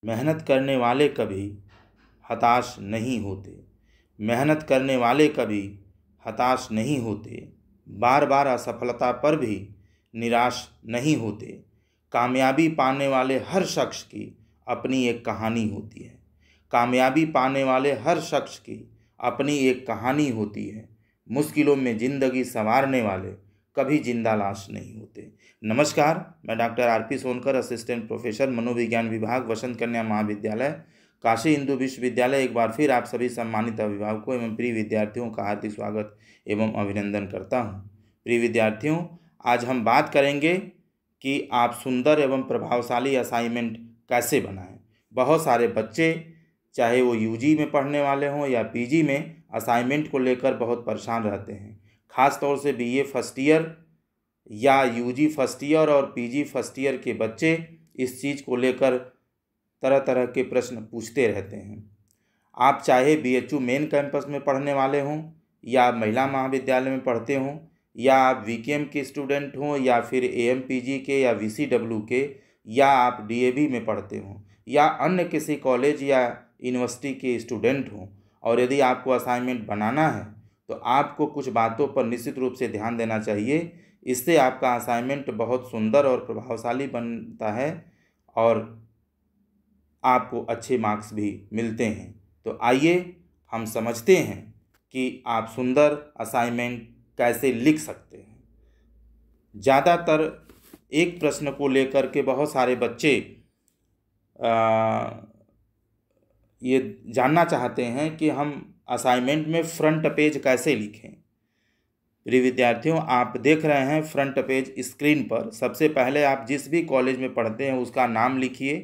मेहनत करने वाले कभी हताश नहीं होते। मेहनत करने वाले कभी हताश नहीं होते। बार बार असफलता पर भी निराश नहीं होते। कामयाबी पाने वाले हर शख्स की अपनी एक कहानी होती है। कामयाबी पाने वाले हर शख्स की अपनी एक कहानी होती है। मुश्किलों में ज़िंदगी संवारने वाले कभी जिंदा लाश नहीं होते। नमस्कार, मैं doctor RP. Sonkar, assistant professor, मनोविज्ञान विभाग, वसंत कन्या महाविद्यालय, काशी हिंदू विश्वविद्यालय। एक बार फिर आप सभी सम्मानित अभिभावकों एवं प्रिय विद्यार्थियों का हार्दिक स्वागत एवं अभिनंदन करता हूं। प्रिय विद्यार्थियों, आज हम बात करेंगे कि आप सुंदर एवं प्रभावशाली असाइनमेंट कैसे बनाएं। बहुत सारे बच्चे, चाहे वो यूजी में पढ़ने वाले हों या पीजी में, असाइनमेंट को लेकर बहुत परेशान रहते हैं। ख़ास तौर से बीए फर्स्ट ईयर या यूजी फर्स्ट ईयर और पीजी फर्स्ट ईयर के बच्चे इस चीज़ को लेकर तरह तरह के प्रश्न पूछते रहते हैं। आप चाहे बीएचयू मेन कैंपस में पढ़ने वाले हों या महिला महाविद्यालय में पढ़ते हों, या आप वीकेएम के स्टूडेंट हों या फिर एएमपीजी के या वीसीडब्ल्यू के, या आप डीएवी में पढ़ते हों या अन्य किसी कॉलेज या यूनिवर्सिटी के स्टूडेंट हों, और यदि आपको असाइनमेंट बनाना है तो आपको कुछ बातों पर निश्चित रूप से ध्यान देना चाहिए। इससे आपका असाइनमेंट बहुत सुंदर और प्रभावशाली बनता है और आपको अच्छे मार्क्स भी मिलते हैं। तो आइए हम समझते हैं कि आप सुंदर असाइनमेंट कैसे लिख सकते हैं। ज़्यादातर एक प्रश्न को लेकर के बहुत सारे बच्चे ये जानना चाहते हैं कि हम असाइनमेंट में फ्रंट पेज कैसे लिखें। प्रिय विद्यार्थियों, आप देख रहे हैं फ्रंट पेज स्क्रीन पर। सबसे पहले आप जिस भी कॉलेज में पढ़ते हैं उसका नाम लिखिए,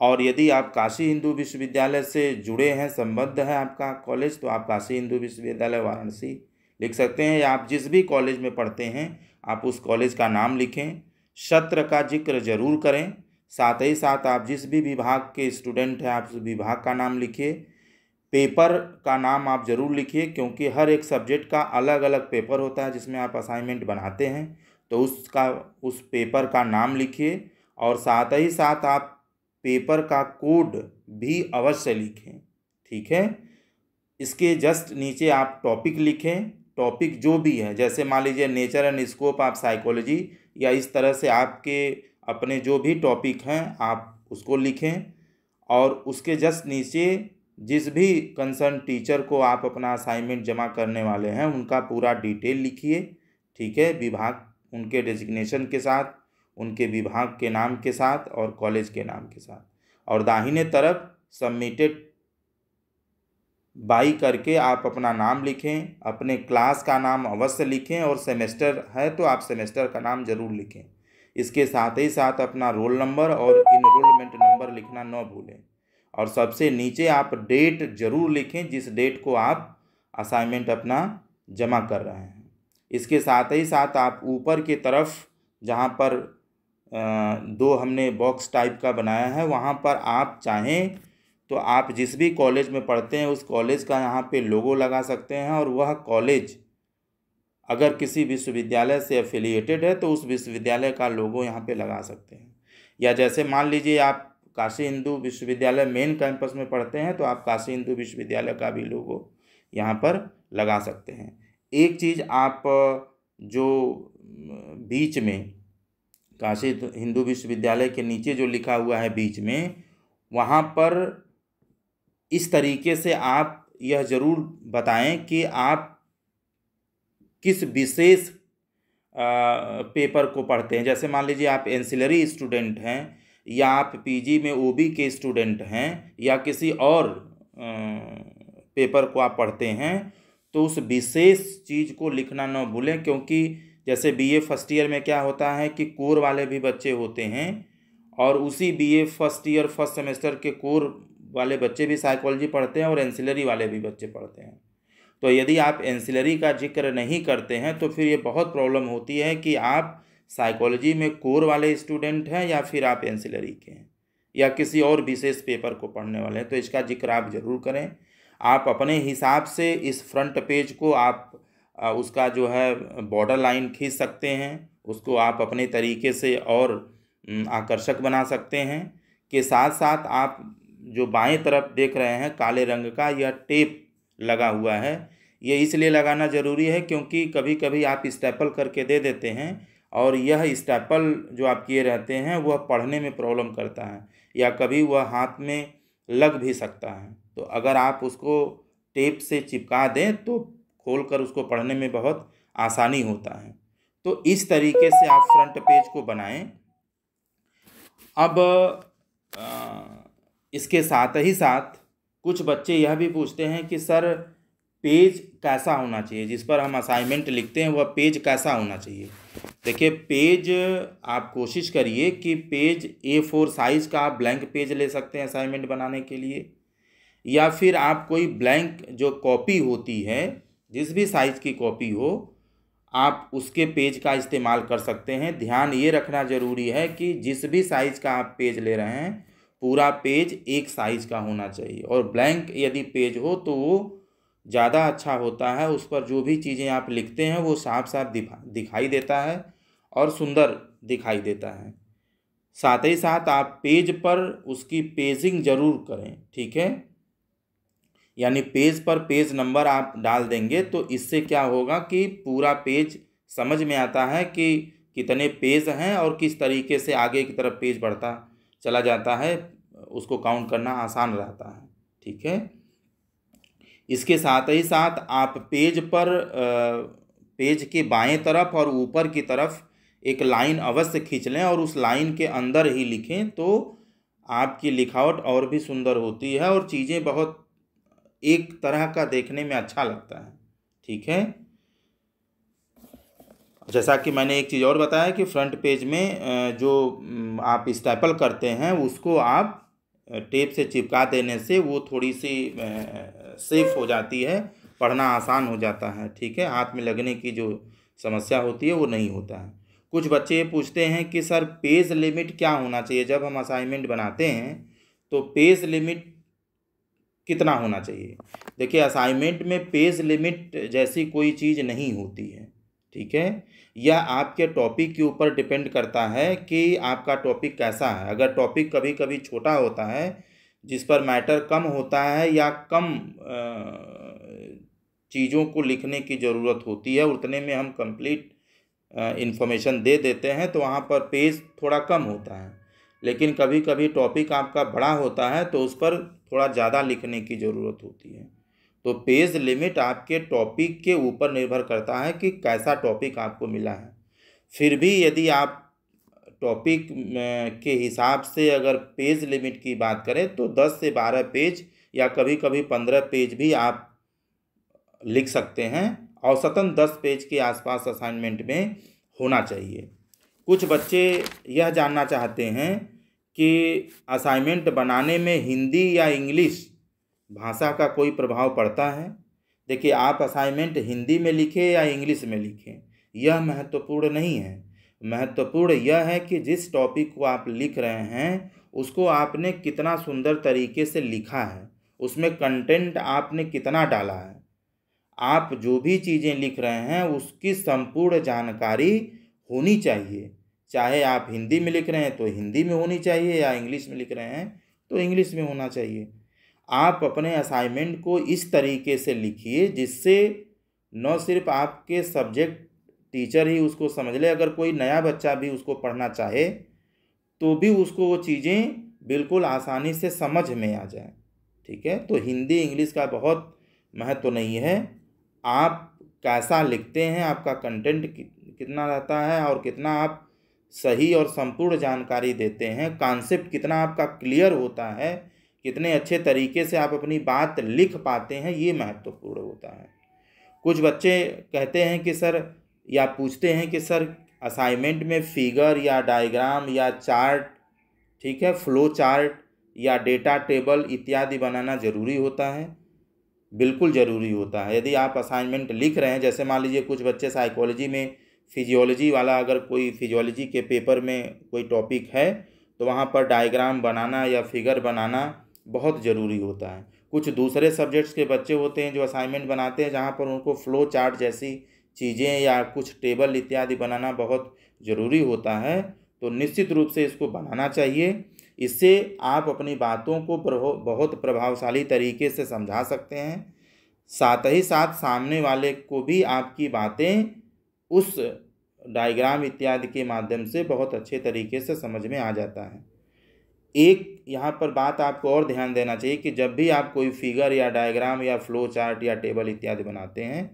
और यदि आप काशी हिंदू विश्वविद्यालय से जुड़े हैं, संबद्ध है आपका कॉलेज, तो आप काशी हिंदू विश्वविद्यालय वाराणसी लिख सकते हैं। या आप जिस भी कॉलेज में पढ़ते हैं आप उस कॉलेज का नाम लिखें। सत्र का जिक्र जरूर करें। साथ ही साथ आप जिस भी विभाग के स्टूडेंट हैं आप उस विभाग का नाम लिखिए। पेपर का नाम आप ज़रूर लिखिए, क्योंकि हर एक सब्जेक्ट का अलग अलग पेपर होता है जिसमें आप असाइनमेंट बनाते हैं, तो उस पेपर का नाम लिखिए। और साथ ही साथ आप पेपर का कोड भी अवश्य लिखें, ठीक है। इसके जस्ट नीचे आप टॉपिक लिखें। टॉपिक जो भी है, जैसे मान लीजिए नेचर एंड स्कोप, आप साइकोलॉजी, या इस तरह से आपके अपने जो भी टॉपिक हैं आप उसको लिखें। और उसके जस्ट नीचे जिस भी कंसर्न टीचर को आप अपना असाइनमेंट जमा करने वाले हैं उनका पूरा डिटेल लिखिए, ठीक है, विभाग, उनके डेजिग्नेशन के साथ, उनके विभाग के नाम के साथ और कॉलेज के नाम के साथ। और दाहिने तरफ सबमिटेड बाई करके आप अपना नाम लिखें। अपने क्लास का नाम अवश्य लिखें, और सेमेस्टर है तो आप सेमेस्टर का नाम ज़रूर लिखें। इसके साथ ही साथ अपना रोल नंबर और इनरोलमेंट नंबर लिखना न भूलें। और सबसे नीचे आप डेट जरूर लिखें, जिस डेट को आप असाइनमेंट अपना जमा कर रहे हैं। इसके साथ ही साथ आप ऊपर की तरफ जहां पर दो हमने बॉक्स टाइप का बनाया है, वहां पर आप चाहें तो आप जिस भी कॉलेज में पढ़ते हैं उस कॉलेज का यहाँ पे लोगो लगा सकते हैं, और वह कॉलेज अगर किसी विश्वविद्यालय से एफिलिएटेड है तो उस विश्वविद्यालय का लोगो यहाँ पे लगा सकते हैं। या जैसे मान लीजिए आप काशी हिंदू विश्वविद्यालय मेन कैंपस में पढ़ते हैं तो आप काशी हिंदू विश्वविद्यालय का भी लोगो यहाँ पर लगा सकते हैं। एक चीज़ आप जो बीच में काशी हिंदू विश्वविद्यालय के नीचे जो लिखा हुआ है बीच में, वहाँ पर इस तरीके से आप यह ज़रूर बताएं कि आप किस विशेष पेपर को पढ़ते हैं। जैसे मान लीजिए आप एंसिलरी स्टूडेंट हैं, या आप पीजी में ओबी के स्टूडेंट हैं, या किसी और पेपर को आप पढ़ते हैं, तो उस विशेष चीज़ को लिखना न भूलें। क्योंकि जैसे बीए फर्स्ट ईयर में क्या होता है कि कोर वाले भी बच्चे होते हैं, और उसी BA first year first semester के कोर वाले बच्चे भी साइकोलॉजी पढ़ते हैं और एंसिलरी वाले भी बच्चे पढ़ते हैं। तो यदि आप एंसिलरी का जिक्र नहीं करते हैं तो फिर ये बहुत प्रॉब्लम होती है कि आप साइकोलॉजी में कोर वाले स्टूडेंट हैं या फिर आप एंसिलरी के हैं या किसी और विशेष पेपर को पढ़ने वाले हैं, तो इसका जिक्र आप ज़रूर करें। आप अपने हिसाब से इस फ्रंट पेज को आप उसका जो है बॉर्डर लाइन खींच सकते हैं, उसको आप अपने तरीके से और आकर्षक बना सकते हैं के साथ साथ आप जो बाएं तरफ देख रहे हैं काले रंग का यह टेप लगा हुआ है। ये इसलिए लगाना ज़रूरी है क्योंकि कभी कभी आप स्टेपल करके दे देते हैं और यह स्टेपल जो आप किए रहते हैं वह पढ़ने में प्रॉब्लम करता है या कभी वह हाथ में लग भी सकता है। तो अगर आप उसको टेप से चिपका दें तो खोलकर उसको पढ़ने में बहुत आसानी होता है। तो इस तरीके से आप फ्रंट पेज को बनाएं। अब इसके साथ ही साथ कुछ बच्चे यह भी पूछते हैं कि सर पेज कैसा होना चाहिए, जिस पर हम असाइनमेंट लिखते हैं वह पेज कैसा होना चाहिए। देखिए पेज आप कोशिश करिए कि पेज A4 साइज़ का आप ब्लैंक पेज ले सकते हैं असाइनमेंट बनाने के लिए, या फिर आप कोई ब्लैंक जो कॉपी होती है जिस भी साइज़ की कॉपी हो आप उसके पेज का इस्तेमाल कर सकते हैं। ध्यान ये रखना ज़रूरी है कि जिस भी साइज़ का आप पेज ले रहे हैं पूरा पेज एक साइज़ का होना चाहिए, और ब्लैंक यदि पेज हो तो वो ज़्यादा अच्छा होता है। उस पर जो भी चीज़ें आप लिखते हैं वो साफ साफ दिखाई देता है और सुंदर दिखाई देता है। साथ ही साथ आप पेज पर उसकी पेजिंग ज़रूर करें, ठीक है। यानी पेज पर पेज नंबर आप डाल देंगे तो इससे क्या होगा कि पूरा पेज समझ में आता है कि कितने पेज हैं और किस तरीके से आगे की तरफ पेज बढ़ता चला जाता है, उसको काउंट करना आसान रहता है, ठीक है। इसके साथ ही साथ आप पेज पर पेज के बाएं तरफ और ऊपर की तरफ एक लाइन अवश्य खींच लें और उस लाइन के अंदर ही लिखें, तो आपकी लिखावट और भी सुंदर होती है और चीज़ें बहुत एक तरह का देखने में अच्छा लगता है, ठीक है। जैसा कि मैंने एक चीज़ और बताया कि फ्रंट पेज में जो आप स्टेपल करते हैं उसको आप टेप से चिपका देने से वो थोड़ी सी सेफ हो जाती है, पढ़ना आसान हो जाता है, ठीक है। हाथ में लगने की जो समस्या होती है वो नहीं होता है। कुछ बच्चे ये पूछते हैं कि सर पेज लिमिट क्या होना चाहिए, जब हम असाइनमेंट बनाते हैं तो पेज लिमिट कितना होना चाहिए। देखिए असाइनमेंट में पेज लिमिट जैसी कोई चीज़ नहीं होती है, ठीक है। यह आपके टॉपिक के ऊपर डिपेंड करता है कि आपका टॉपिक कैसा है। अगर टॉपिक कभी कभी छोटा होता है जिस पर मैटर कम होता है या कम चीज़ों को लिखने की ज़रूरत होती है, उतने में हम कंप्लीट इन्फॉर्मेशन दे देते हैं तो वहाँ पर पेज थोड़ा कम होता है। लेकिन कभी कभी टॉपिक आपका बड़ा होता है तो उस पर थोड़ा ज़्यादा लिखने की ज़रूरत होती है। तो पेज लिमिट आपके टॉपिक के ऊपर निर्भर करता है कि कैसा टॉपिक आपको मिला है। फिर भी यदि आप टॉपिक के हिसाब से अगर पेज लिमिट की बात करें तो 10 से 12 पेज या कभी कभी 15 पेज भी आप लिख सकते हैं। औसतन 10 पेज के आसपास असाइनमेंट में होना चाहिए। कुछ बच्चे यह जानना चाहते हैं कि असाइनमेंट बनाने में हिंदी या इंग्लिश भाषा का कोई प्रभाव पड़ता है। देखिए आप असाइनमेंट हिंदी में लिखें या इंग्लिश में लिखें यह महत्वपूर्ण नहीं है। महत्वपूर्ण यह है कि जिस टॉपिक को आप लिख रहे हैं उसको आपने कितना सुंदर तरीके से लिखा है, उसमें कंटेंट आपने कितना डाला है। आप जो भी चीज़ें लिख रहे हैं उसकी संपूर्ण जानकारी होनी चाहिए। चाहे आप हिंदी में लिख रहे हैं तो हिंदी में होनी चाहिए या इंग्लिश में लिख रहे हैं तो इंग्लिश में होना चाहिए। आप अपने असाइनमेंट को इस तरीके से लिखिए जिससे न सिर्फ आपके सब्जेक्ट टीचर ही उसको समझ ले, अगर कोई नया बच्चा भी उसको पढ़ना चाहे तो भी उसको वो चीज़ें बिल्कुल आसानी से समझ में आ जाए, ठीक है। तो हिंदी इंग्लिश का बहुत महत्व नहीं है। आप कैसा लिखते हैं, आपका कंटेंट कितना रहता है और कितना आप सही और संपूर्ण जानकारी देते हैं, कॉन्सेप्ट कितना आपका क्लियर होता है, कितने अच्छे तरीके से आप अपनी बात लिख पाते हैं, ये महत्वपूर्ण होता है। कुछ बच्चे कहते हैं कि सर या पूछते हैं कि सर असाइनमेंट में फिगर या डायग्राम या चार्ट, ठीक है, फ्लो चार्ट या डेटा टेबल इत्यादि बनाना ज़रूरी होता है। बिल्कुल ज़रूरी होता है। यदि आप असाइनमेंट लिख रहे हैं, जैसे मान लीजिए कुछ बच्चे साइकोलॉजी में फिजियोलॉजी वाला, अगर कोई फिजियोलॉजी के पेपर में कोई टॉपिक है तो वहाँ पर डायग्राम बनाना या फिगर बनाना बहुत ज़रूरी होता है। कुछ दूसरे सब्जेक्ट्स के बच्चे होते हैं जो असाइनमेंट बनाते हैं जहाँ पर उनको फ्लो चार्ट जैसी चीज़ें या कुछ टेबल इत्यादि बनाना बहुत ज़रूरी होता है। तो निश्चित रूप से इसको बनाना चाहिए। इससे आप अपनी बातों को बहुत प्रभावशाली तरीके से समझा सकते हैं। साथ ही साथ सामने वाले को भी आपकी बातें उस डायग्राम इत्यादि के माध्यम से बहुत अच्छे तरीके से समझ में आ जाता है। एक यहाँ पर बात आपको और ध्यान देना चाहिए कि जब भी आप कोई फिगर या डायग्राम या फ्लो चार्ट या टेबल इत्यादि बनाते हैं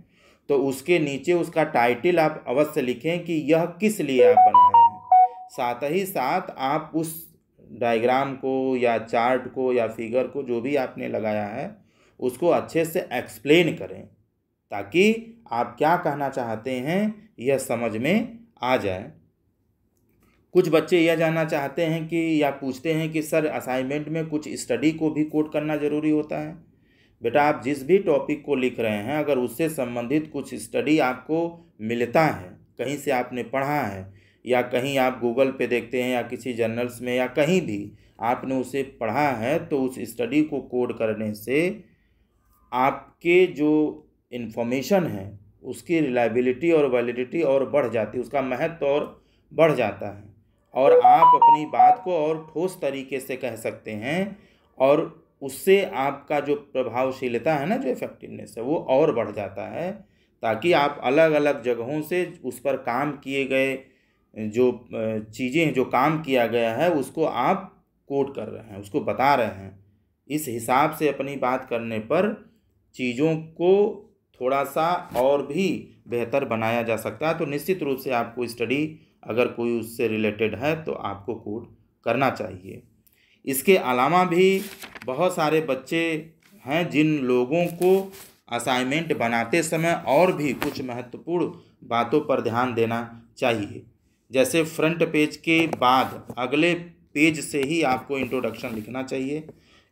तो उसके नीचे उसका टाइटल आप अवश्य लिखें कि यह किस लिए आप बनाए हैं। साथ ही साथ आप उस डायग्राम को या चार्ट को या फिगर को जो भी आपने लगाया है उसको अच्छे से एक्सप्लेन करें, ताकि आप क्या कहना चाहते हैं यह समझ में आ जाए। कुछ बच्चे यह जानना चाहते हैं कि या पूछते हैं कि सर असाइनमेंट में कुछ स्टडी को भी कोड करना ज़रूरी होता है। बेटा, आप जिस भी टॉपिक को लिख रहे हैं अगर उससे संबंधित कुछ स्टडी आपको मिलता है, कहीं से आपने पढ़ा है या कहीं आप गूगल पे देखते हैं या किसी जर्नल्स में या कहीं भी आपने उसे पढ़ा है, तो उस स्टडी को कोड करने से आपके जो इन्फॉर्मेशन है उसकी रिलायबिलिटी और वैलिडिटी और बढ़ जाती है, उसका महत्व और बढ़ जाता है और आप अपनी बात को और ठोस तरीके से कह सकते हैं और उससे आपका जो प्रभावशीलता है ना, जो इफेक्टिवनेस है, वो और बढ़ जाता है, ताकि आप अलग अलग जगहों से उस पर काम किए गए जो चीज़ें जो काम किया गया है उसको आप कोड कर रहे हैं, उसको बता रहे हैं। इस हिसाब से अपनी बात करने पर चीज़ों को थोड़ा सा और भी बेहतर बनाया जा सकता है। तो निश्चित रूप से आपको स्टडी अगर कोई उससे रिलेटेड है तो आपको कोड करना चाहिए। इसके अलावा भी बहुत सारे बच्चे हैं जिन लोगों को असाइनमेंट बनाते समय और भी कुछ महत्वपूर्ण बातों पर ध्यान देना चाहिए। जैसे फ्रंट पेज के बाद अगले पेज से ही आपको इंट्रोडक्शन लिखना चाहिए।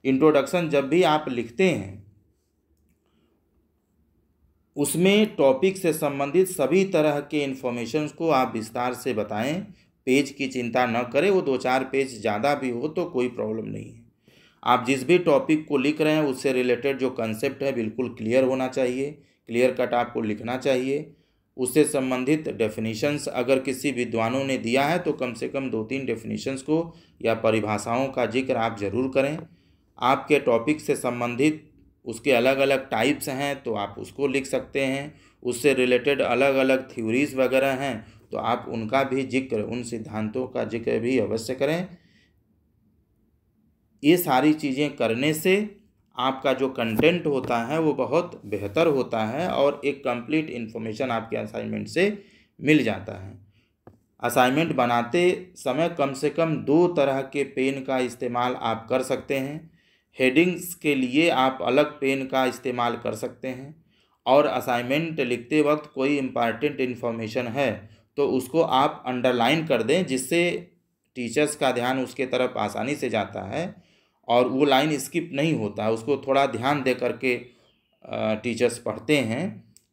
इंट्रोडक्शन जब भी आप लिखते हैं उसमें टॉपिक से संबंधित सभी तरह के इन्फॉर्मेशन को आप विस्तार से बताएं। पेज की चिंता न करें, वो 2-4 पेज ज़्यादा भी हो तो कोई प्रॉब्लम नहीं है। आप जिस भी टॉपिक को लिख रहे हैं उससे रिलेटेड जो कंसेप्ट है बिल्कुल क्लियर होना चाहिए, क्लियर कट आपको लिखना चाहिए। उससे संबंधित डेफिनेशंस अगर किसी विद्वानों ने दिया है तो कम से कम 2-3 डेफिनेशंस को या परिभाषाओं का जिक्र आप ज़रूर करें। आपके टॉपिक से संबंधित उसके अलग अलग टाइप्स हैं तो आप उसको लिख सकते हैं। उससे रिलेटेड अलग अलग थ्योरीज वगैरह हैं तो आप उनका भी जिक्र, उन सिद्धांतों का जिक्र भी अवश्य करें। ये सारी चीज़ें करने से आपका जो कंटेंट होता है वो बहुत बेहतर होता है और एक कंप्लीट इन्फॉर्मेशन आपके असाइनमेंट से मिल जाता है। असाइनमेंट बनाते समय कम से कम 2 तरह के पेन का इस्तेमाल आप कर सकते हैं। हेडिंग्स के लिए आप अलग पेन का इस्तेमाल कर सकते हैं और असाइनमेंट लिखते वक्त कोई इम्पॉर्टेंट इन्फॉर्मेशन है तो उसको आप अंडरलाइन कर दें, जिससे टीचर्स का ध्यान उसके तरफ आसानी से जाता है और वो लाइन स्किप नहीं होता है, उसको थोड़ा ध्यान दे करके टीचर्स पढ़ते हैं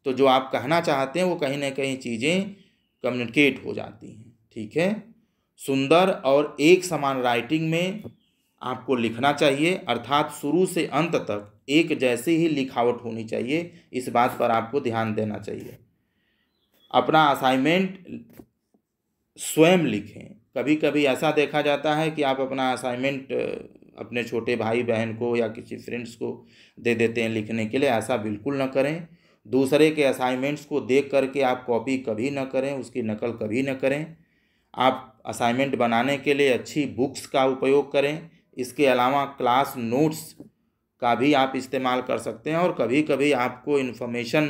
तो जो आप कहना चाहते हैं वो कहीं ना कहीं चीज़ें कम्युनिकेट हो जाती हैं। ठीक है, सुंदर और एक समान राइटिंग में आपको लिखना चाहिए, अर्थात शुरू से अंत तक एक जैसी ही लिखावट होनी चाहिए। इस बात पर आपको ध्यान देना चाहिए। अपना असाइनमेंट स्वयं लिखें। कभी कभी ऐसा देखा जाता है कि आप अपना असाइनमेंट अपने छोटे भाई बहन को या किसी फ्रेंड्स को दे देते हैं लिखने के लिए। ऐसा बिल्कुल न करें। दूसरे के असाइनमेंट्स को देख करके आप कॉपी कभी न करें, उसकी नकल कभी न करें। आप असाइनमेंट बनाने के लिए अच्छी बुक्स का उपयोग करें। इसके अलावा क्लास नोट्स का भी आप इस्तेमाल कर सकते हैं और कभी कभी आपको इन्फॉर्मेशन,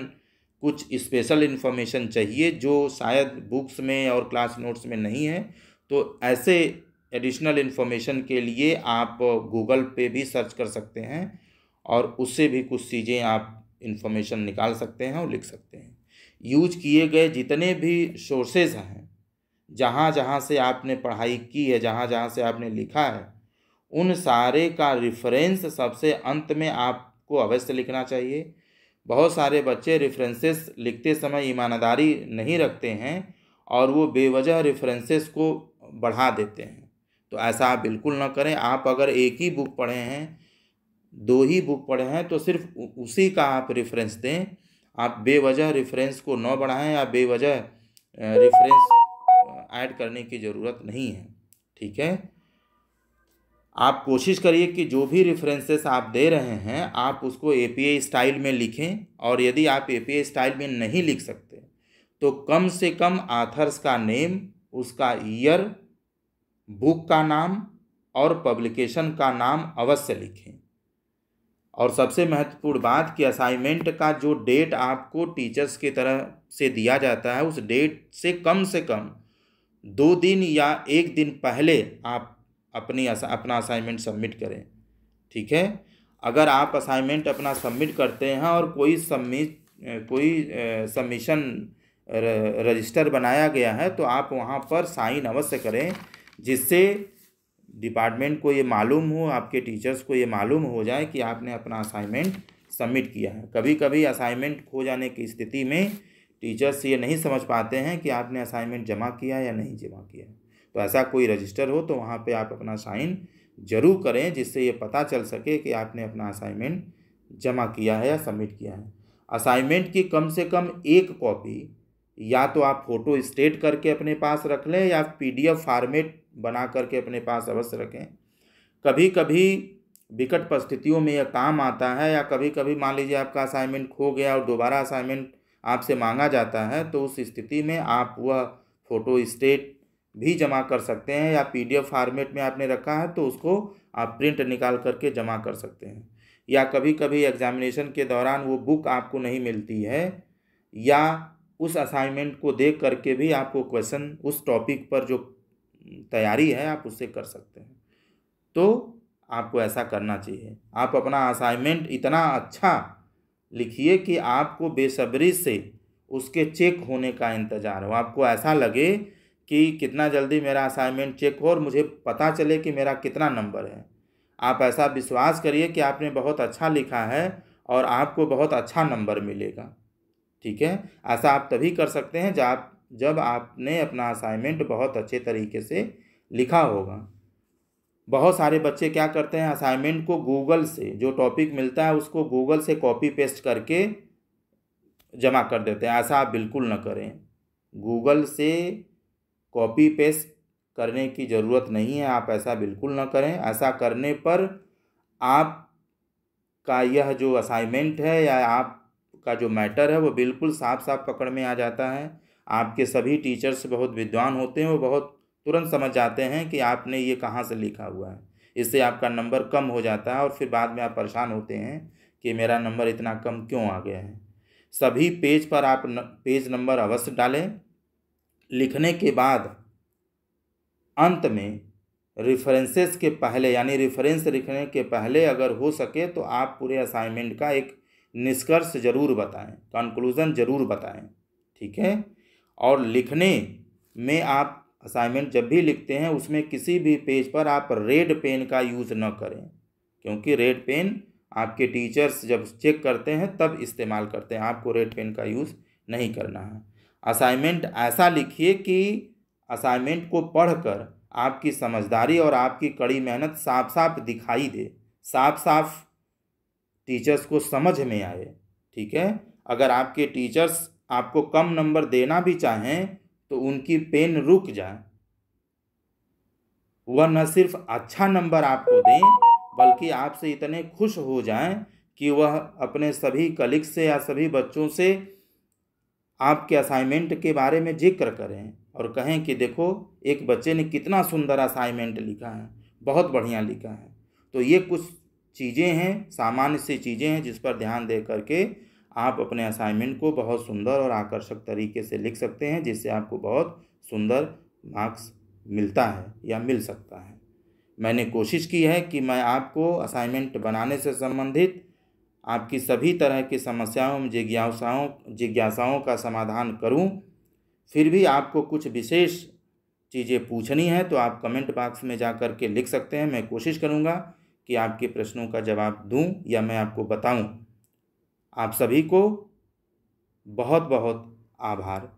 कुछ स्पेशल इन्फॉर्मेशन चाहिए जो शायद बुक्स में और क्लास नोट्स में नहीं है, तो ऐसे एडिशनल इन्फॉर्मेशन के लिए आप गूगल पे भी सर्च कर सकते हैं और उससे भी कुछ चीज़ें आप इन्फॉर्मेशन निकाल सकते हैं और लिख सकते हैं। यूज किए गए जितने भी सोर्सेज हैं, जहाँ जहाँ से आपने पढ़ाई की है, जहाँ जहाँ से आपने लिखा है, उन सारे का रेफरेंस सबसे अंत में आपको अवश्य लिखना चाहिए। बहुत सारे बच्चे रेफरेंसेस लिखते समय ईमानदारी नहीं रखते हैं और वो बेवजह रेफरेंसेस को बढ़ा देते हैं, तो ऐसा आप बिल्कुल ना करें। आप अगर एक ही बुक पढ़े हैं, 2 ही बुक पढ़े हैं, तो सिर्फ उसी का आप रेफरेंस दें। आप बेवजह रेफरेंस को न बढ़ाएं या बेवजह रेफरेंस ऐड करने की ज़रूरत नहीं है। ठीक है, आप कोशिश करिए कि जो भी रेफरेंसेस आप दे रहे हैं आप उसको एपीआई स्टाइल में लिखें, और यदि आप एपीआई स्टाइल में नहीं लिख सकते तो कम से कम ऑथर्स का नेम, उसका ईयर, बुक का नाम और पब्लिकेशन का नाम अवश्य लिखें। और सबसे महत्वपूर्ण बात कि असाइनमेंट का जो डेट आपको टीचर्स की तरफ से दिया जाता है उस डेट से कम 2 दिन या 1 दिन पहले आप अपना असाइनमेंट सबमिट करें। ठीक है, अगर आप असाइनमेंट अपना सबमिट करते हैं और कोई सबमिशन रजिस्टर बनाया गया है तो आप वहाँ पर साइन अवश्य करें, जिससे डिपार्टमेंट को ये मालूम हो, आपके टीचर्स को ये मालूम हो जाए कि आपने अपना असाइनमेंट सबमिट किया है। कभी कभी असाइनमेंट खो जाने की स्थिति में टीचर्स ये नहीं समझ पाते हैं कि आपने असाइनमेंट जमा किया या नहीं जमा किया। तो ऐसा कोई रजिस्टर हो तो वहाँ पे आप अपना साइन जरूर करें, जिससे ये पता चल सके कि आपने अपना असाइनमेंट जमा किया है या सबमिट किया है। असाइनमेंट की कम से कम 1 कॉपी या तो आप फ़ोटो स्टेट करके अपने पास रख लें या PDF फॉर्मेट बना करके अपने पास अवश्य रखें। कभी कभी विकट परिस्थितियों में यह काम आता है, या कभी कभी मान लीजिए आपका असाइनमेंट खो गया और दोबारा असाइनमेंट आपसे मांगा जाता है, तो उस स्थिति में आप वह फ़ोटो स्टेट भी जमा कर सकते हैं, या PDF फॉर्मेट में आपने रखा है तो उसको आप प्रिंट निकाल करके जमा कर सकते हैं। या कभी कभी एग्जामिनेशन के दौरान वो बुक आपको नहीं मिलती है, या उस असाइनमेंट को देख करके भी आपको क्वेश्चन उस टॉपिक पर जो तैयारी है आप उससे कर सकते हैं। तो आपको ऐसा करना चाहिए। आप अपना असाइनमेंट इतना अच्छा लिखिए कि आपको बेसब्री से उसके चेक होने का इंतज़ार हो, आपको ऐसा लगे कि कितना जल्दी मेरा असाइनमेंट चेक हो और मुझे पता चले कि मेरा कितना नंबर है। आप ऐसा विश्वास करिए कि आपने बहुत अच्छा लिखा है और आपको बहुत अच्छा नंबर मिलेगा। ठीक है, ऐसा आप तभी कर सकते हैं जब आपने अपना असाइनमेंट बहुत अच्छे तरीके से लिखा होगा। बहुत सारे बच्चे क्या करते हैं, असाइनमेंट को गूगल से जो टॉपिक मिलता है उसको गूगल से कॉपी पेस्ट करके जमा कर देते हैं। ऐसा आप बिल्कुल न करें। गूगल से कॉपी पेस्ट करने की ज़रूरत नहीं है, आप ऐसा बिल्कुल न करें। ऐसा करने पर आपका यह जो असाइनमेंट है या आपका जो मैटर है वो बिल्कुल साफ साफ पकड़ में आ जाता है। आपके सभी टीचर्स बहुत विद्वान होते हैं, वो बहुत तुरंत समझ जाते हैं कि आपने ये कहाँ से लिखा हुआ है। इससे आपका नंबर कम हो जाता है और फिर बाद में आप परेशान होते हैं कि मेरा नंबर इतना कम क्यों आ गया है। सभी पेज पर आप पेज नंबर अवश्य डालें। लिखने के बाद अंत में रेफरेंसेस के पहले, यानी रेफरेंस लिखने के पहले अगर हो सके तो आप पूरे असाइनमेंट का एक निष्कर्ष जरूर बताएं, कंक्लूज़न जरूर बताएं। ठीक है, और लिखने में आप असाइनमेंट जब भी लिखते हैं उसमें किसी भी पेज पर आप रेड पेन का यूज़ न करें, क्योंकि रेड पेन आपके टीचर्स जब चेक करते हैं तब इस्तेमाल करते हैं। आपको रेड पेन का यूज़ नहीं करना है। असाइनमेंट ऐसा लिखिए कि असाइनमेंट को पढ़कर आपकी समझदारी और आपकी कड़ी मेहनत साफ साफ दिखाई दे, साफ साफ टीचर्स को समझ में आए। ठीक है, अगर आपके टीचर्स आपको कम नंबर देना भी चाहें तो उनकी पेन रुक जाए, वह न सिर्फ अच्छा नंबर आपको दें बल्कि आपसे इतने खुश हो जाएं कि वह अपने सभी कलीग से या सभी बच्चों से आपके असाइनमेंट के बारे में जिक्र करें और कहें कि देखो एक बच्चे ने कितना सुंदर असाइनमेंट लिखा है, बहुत बढ़िया लिखा है। तो ये कुछ चीज़ें हैं, सामान्य सी चीज़ें हैं जिस पर ध्यान दे करके आप अपने असाइनमेंट को बहुत सुंदर और आकर्षक तरीके से लिख सकते हैं, जिससे आपको बहुत सुंदर मार्क्स मिलता है या मिल सकता है। मैंने कोशिश की है कि मैं आपको असाइनमेंट बनाने से संबंधित आपकी सभी तरह की समस्याओं, जिज्ञासाओं का समाधान करूं। फिर भी आपको कुछ विशेष चीज़ें पूछनी है तो आप कमेंट बॉक्स में जा कर के लिख सकते हैं। मैं कोशिश करूंगा कि आपके प्रश्नों का जवाब दूं या मैं आपको बताऊं। आप सभी को बहुत बहुत आभार।